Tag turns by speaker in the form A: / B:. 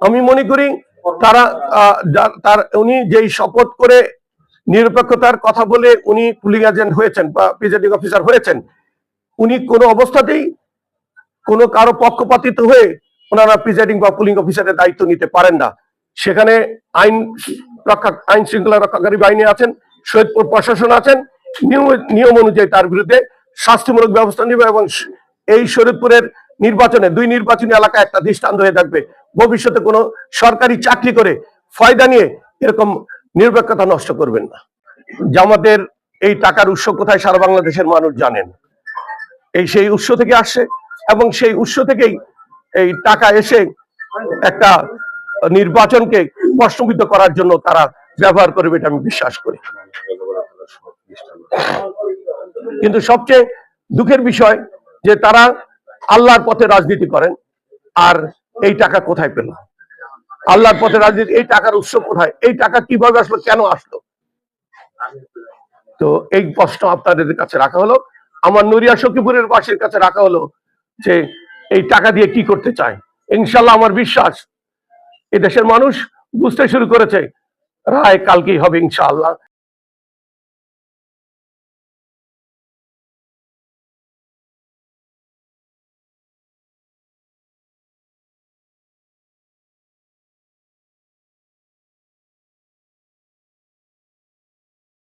A: আমি মনে করি তারা তার উনি যেই শপথ করে নিরপেক্ষতার কথা বলে উনি পুলিং এজেন্ট হয়েছেন বা প্রিজাইডিং অফিসার হয়েছেন, উনি কোনো অবস্থাতেই কোনো কারো পক্ষপাতিত হয়ে ওনারা প্রিজাইডিং বা পুলিং অফিসারের দায়িত্ব নিতে পারেন না। সেখানে আইন শৃঙ্খলা রক্ষাকারী বাহিনী আছেন, শহীদপুর প্রশাসন আছেন, নিয়ম অনুযায়ী তার বিরুদ্ধে শাস্তিমূলক ব্যবস্থা নেবে এবং এই শরীয়তপুরের নির্বাচনে 2 নির্বাচনী এলাকা একটা দৃষ্টান্ত হয়ে থাকবে। ভবিষ্যতে কোনো সরকারি চাকরি করে ফায়দা নিয়ে এরকম নিরপেক্ষতা নষ্ট করবেন না। জামাতের এই টাকার উৎস কোথায় সারা বাংলাদেশের মানুষ জানেন। সেই উৎস থেকে আসছে এবং সেই উৎস থেকেই এই টাকা এসে একটা নির্বাচনকে প্রশ্নবিদ্ধ করার জন্য তারা ব্যবহার করবে, এটা আমি বিশ্বাস করি। কিন্তু সবচেয়ে দুঃখের বিষয় যে তারা আল্লাহর পথে রাজনীতি করেন, আর এই টাকা কোথায় পেল? আল্লাহর পথে রাজনীতি, এই টাকার উৎস কোথায়? এই টাকা কিভাবে আসলো, কেন আসলো? তো এই প্রশ্ন আপনাদের কাছে রাখা হলো, আমার নড়িয়া সখীপুরের বাসীর কাছে রাখা হলো যে এই টাকা দিয়ে কি করতে চায়। ইনশাল্লাহ আমার বিশ্বাস এদেশের মানুষ বুঝতে শুরু করেছে, রায় কালকেই হবে ইনশাআল্লাহ।